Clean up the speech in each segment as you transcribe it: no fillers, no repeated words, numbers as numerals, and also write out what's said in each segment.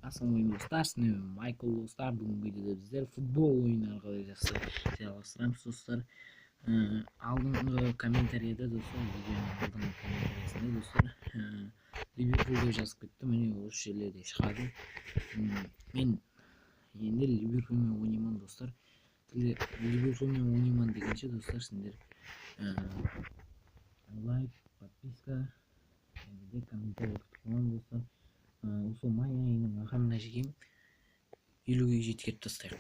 Ассалаумағалейкум достар, сіздермен Майкл достар. Бүгінгі видеода біздер футбол ойынын қалай жалғастырамыз достар. Алдыңғы комментарийда достар, видеоның алдыңғы комментариясында достар, Ливерпуль жазып кетті. Міне осы жерлерде шығады. Мен енді Ливерпульмен ойнаймын достар. Ливерпульмен ойнаймын дегенше достар, сіздер лайк, подписка және де комментарий қылған достар. Осы май айының ақырында жегем 50-ге жеткізіп тастайық.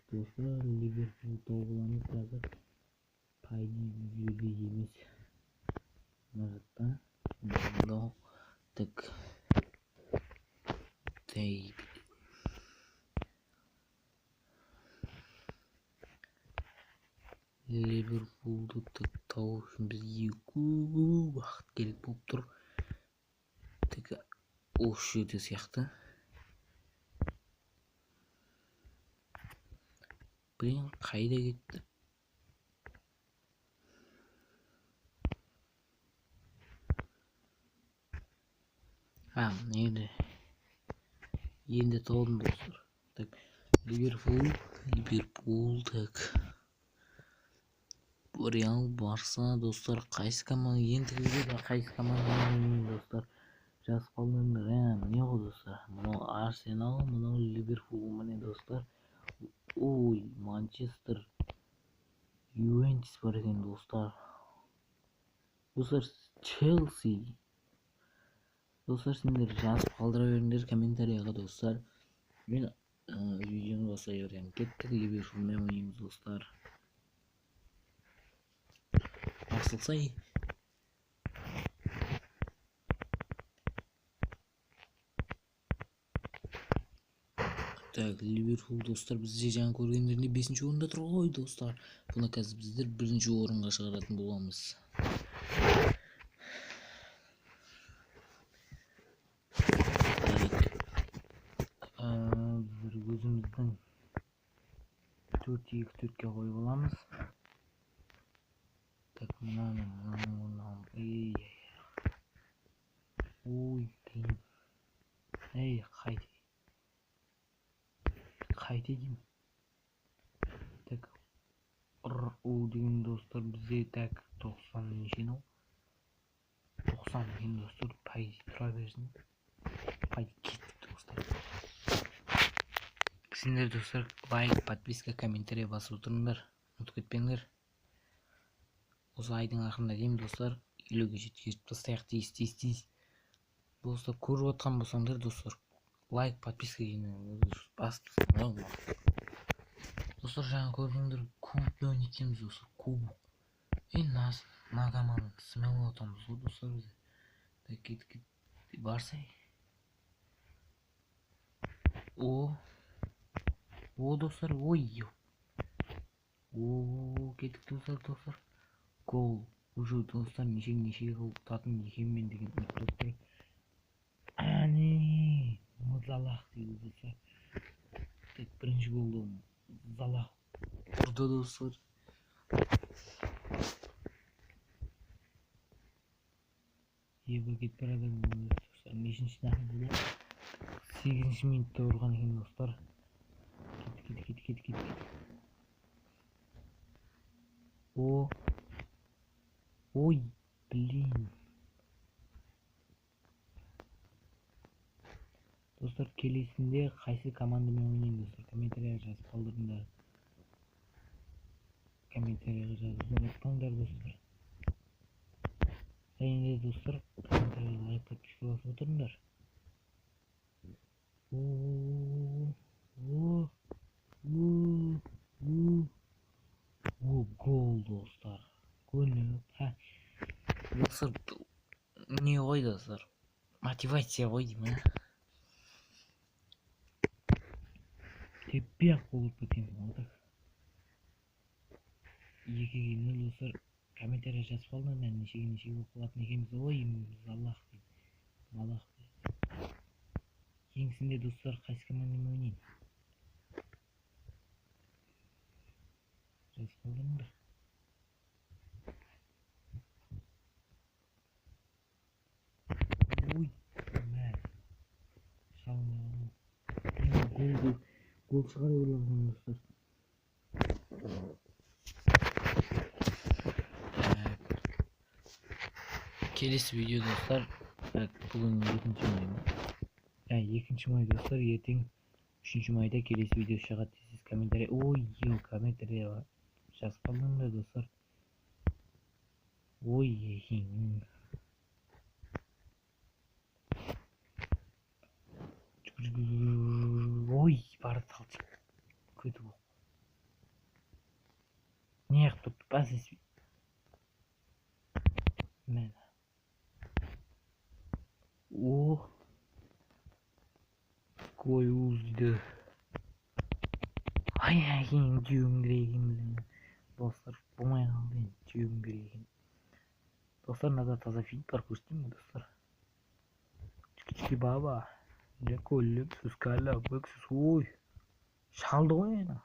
Достар, Ливерпуль тоғыламыз қазір. Пайди жүзеге емес. Мына жақта так Ливерпулды тауып үшін бізге көп уақыт керек болып тұр. Так осы жерде сияқты. Блин, қайда кетті? Енді таудым достар. Так, Ливерпуль, так. Реал, Барса достар, қайсы команда ендігіде қайсы командамен достар жазып қалдыңдар. Міне ғой достар, мынау Арсенал, мынау Ливерпуль, міне достар. Ой, Манчестер, Ювентус бар екен достар. Достар, Челси. Достар, сендер жазып қалдыра беріңдер комментарияға достар. Мен видеоны бастай беремін. Кеттік, Ливерпульмен ойнаймыз достар. Басылсай. Так, Ливерпуль достар, бізде жаңа көргендерінде 5-ші орында тұр ғой достар. Бұны қазір біздер 1-ші орынға шығаратын боламыз. Біздер өзіміздің 4-2-4-ге қойып аламыз. Так, мынаның. Ой, блин. Қайты деймін. Так, деген достар, бізде так 90 нешен ол? 90 екен достар, пайыз тұра берсін. Пайыз кеттік достар. Сендер достар, лайк, подписка, комментарий басып отырыңдар. Ұмытып кетпеңдер. Осы айдың ақырында деймін достар, 50-ге жеткізіп тастайық тез. Достар, көріп отқан болсаңдар достар, лайк, подписка басып тұрсаңдар. Достар, жаңа көрдіңдер, кубокпен ойнайтеміз достар, кубок. Мына команданы смело атамыз ғой достар бізде. Так, кет. Барсай. О достар, ой. Кеттік достар. Гол. Уже достар, неше қылтатын екенмен деген ұмытып тұр. Залах дейді достар. Так, бірінші голды Залах ұрды достар. Ебір кетіп барады достар. Нешінші болды? 8-ші минутта ұрған екен достар. Кет. Ой, блин. Достар, келесінде қайсы командамен ойнайын достар, комментарияға жазып қалдырыңдар. Комментарияға жазып ұмытпаңдар достар. Және де достар, комментарияға лайк, подписка басып отырыңдар. Гол достар. Көрініп. Достар, не ғой достар? Мотивация ғой деймін. Теппек болып кетемін. 2-0 достар, комментария жазып қалдыңдар. Нешеге болып қалатын екенбіз. Ой, Залах дейді. Кеңсінде достар, қайсы командамен ойнайын? Жазып қалдыңдар. Ой, мә. Шалмағым. Гол шығар ойламын достар. Келесі видео достар. Бүгін 2 май ма? 2 май достар, ертең 3 майда келесі видео шығады. Сіз комментарий. Ой, комментарий жазып қалдыңдар достар. Ой, ой, барды талчық. Көті бұл. Не яқты пасыз. Мен. О. Гол uzdı. Ay düğüm gireyim dostlar. Bulmaya kaldı. Düğüm gireyim. Dostlar надо таза фильм көрсетейін достар. Чики баба. Леколлеп сүскәлі бөксіз. Ой. Шалды ғой ена.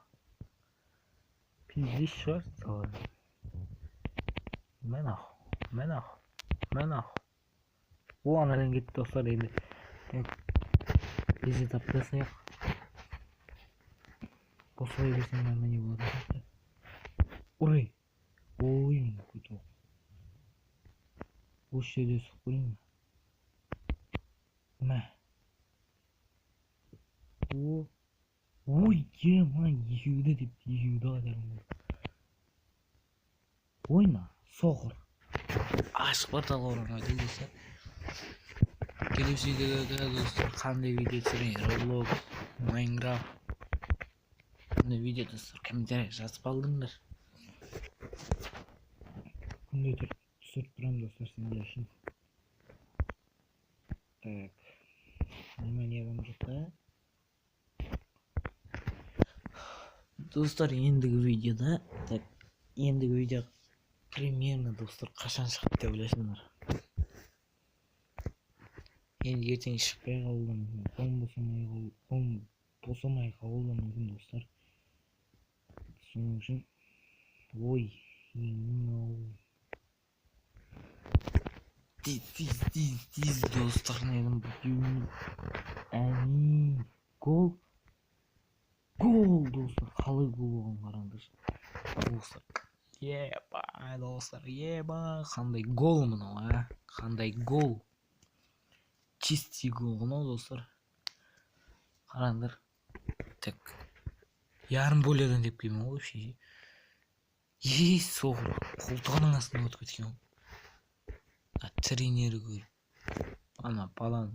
Пиздес шығар салар. Мен ақ. О, анадан кетті достар енді. Бізде таптасайық. Босылай берсең мәрмә не болады. Ой. Ой, көті. Осы жерде сұқ көрейін. Мә. Ой, ема, екеуді деп, екеуді қадарым болды. Ойна, соғыр. Ашық портал орынға келдесі. Келесі видеода достар, қандай видео түсірейін? Roblox, Minecraft. Қандай видео достар, комментарий жазып алдыңдар. Күнде түсіріп тұрам достар сендер үшін. Так. Немене адам жоқ та? Достар, ендігі видеода, так, ендігі видео примерно достар қашан шығып деп ойлайсыңдар. Енді ертең шықпай қалуы мүмкін, қолым босамай қалуы мүмкін достар. Соның үшін, ой, тиз достар, нәйдің бүкеуін, гол достар, қалай гол оған қараңдар достар. Достар, қандай гол мұнау, қандай гол. Чистый гол мұнау достар. Қараңдар. Так, ярым бөледен деп келмей ғой вообще. Соғыр, қолтығының астына өтіп кеткен. Тренері көріп. Ана баланы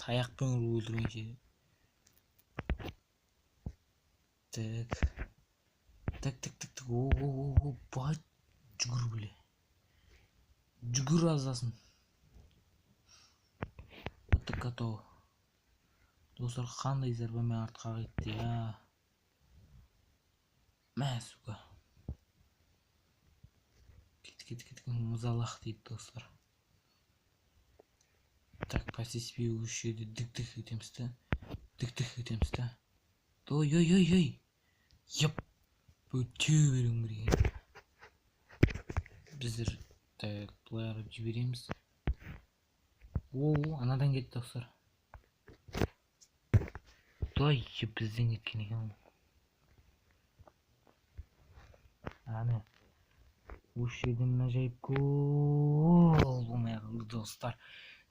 таяқпен ұрып өлтіргенше. Так. О, бай жүгір біле. Жүгір азасын. Вот готов. Достар, қандай зарбамен артқа кетті, Мә, сука. Кет, мазалақ дейді достар. Так, посеспей өшеді, дік етеміз та. Ой. Еп, бөте берің бірген. Біздер, так, бұлай арып жібереміз. О, анадан кетті достар. Бізден кеткен екен. Аны. Осы жерден ажайып гол болмай қалды достар.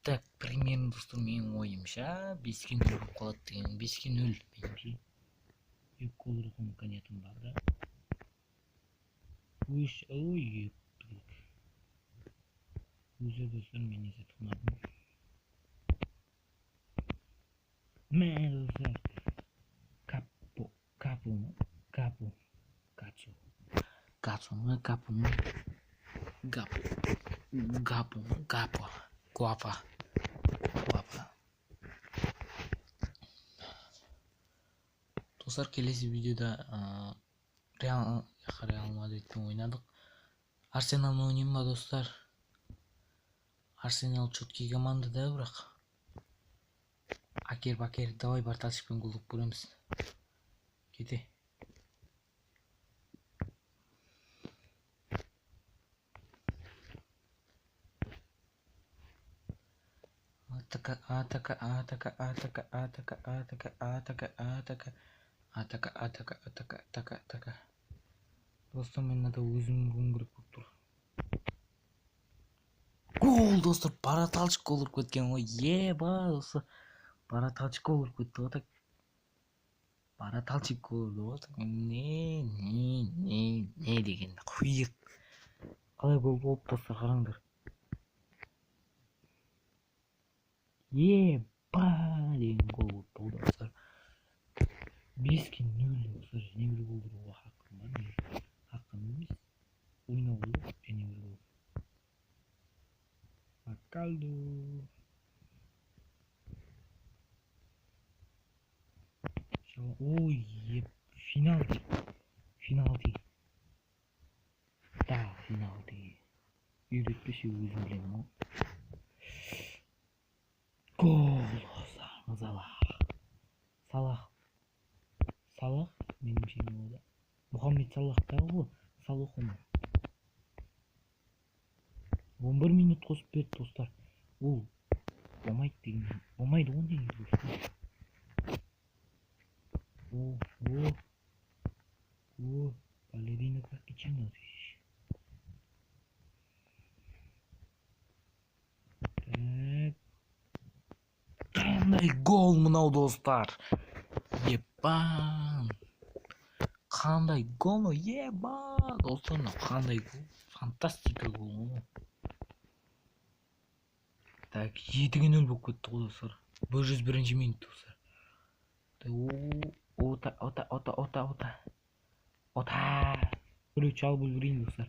Так, примерно достар менің ойымша 5-0 болып қалады деген. 5-0 меніңше. 2 гол ұрған имканиятым бар да. Ой, өзі достар мен есе тұмадым. Мә достар. Гуапа. Достар, келесі видеода Реал Мадридпен ойнадық. Арсеналмен ойнайын ба достар? Арсенал четкий команда да, бірақ Бакер, давай барташпен голдоп көреміз. Кете. Атака. Достар, мен надо өзім болуым керек болып тұр. Гол, достар, Бараталчик гол ұрып кеткен ғой. Еба, достар. Бараталчик гол ұрып кетті ғой. Бараталчик гол ұрып кетті. Не деген құйық. Қалай гол болып, достар, қараңдар. Еба деген гол болып, достар. 5-0, достар. Және бір гол ұруға хақым бар. Хақым емес. Ойнау керек, және бір гол. Макалду. Ой, финалди. Да, финалди. Үйретпесе өзім білемін ғой. Гол, Салах, меніңше не болды? Мұхаммед Салах та ғой, Салах оны. 11 минут қосып берді, достар. Ол болмайды ғой деген достар. Балерина как кичина. Қандай гол мынау, достар. Ебан. Қандай гол, еба. Достар, қандай гол. Фантастика гол. Так, 7-0 болып кетті ғой, достар. 101 минут, достар. Ота. Біреу чал бүлгірейін, достар.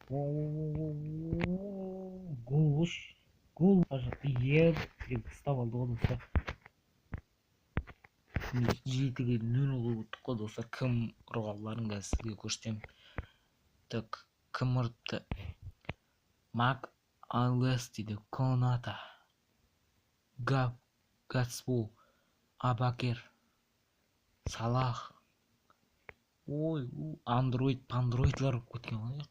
Гол. Ұстап алды ғой, достар. 7-0 болып қой, достар. Кім ұрғаларын қазір сізге көрсетемін. Так, кім ұрыпты? Мак Айлес дейді. Коната. Гатсбол. Абакер. Салах. Ой, андроидлар ұрып кеткен ғой.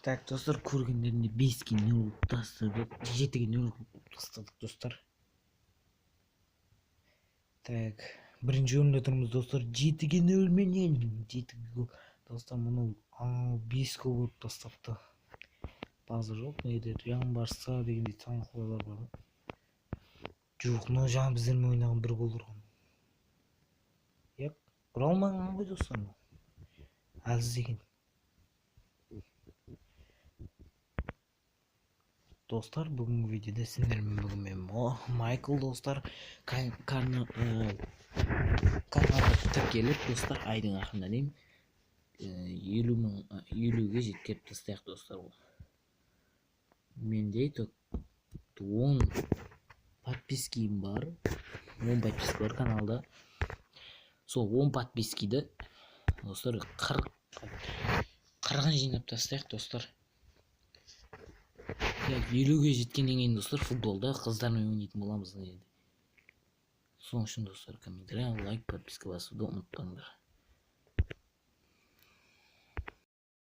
Так, достар, көргендерінде 5-0 тастадық, 7-0 тастадық, достар. Так, бірінші орында тұрмыз, достар, 7-0 менен 7 достар, мұны 5 гол ұрып тастапты. Базы жоқ, нейді, Реал Барса дегендей таңқылар бар. Жоқ, но жаңа біздермен ойнаған бір гол ұрған. Еп, ұра алмаған ғой, достар. Әлсіз екен. Достар, бүгінгі видеода сіздермен бүгін мен Майкл, достар, каналға тіркеліп, достар, айдың ақырында деймін, 50-ге жеткеріп тастайық, достар. Менде 10 подписким бар, 10 подписка бар каналда. Сол 10 подпискиді, достар, 40-ын жинап тастайық, достар. 50-ге жеткеннен кейін, достар, футболда қыздармен ойнайтын боламыз. Соның үшін, достар, комментарий, лайк, подписка басуды ұмытпаңдар.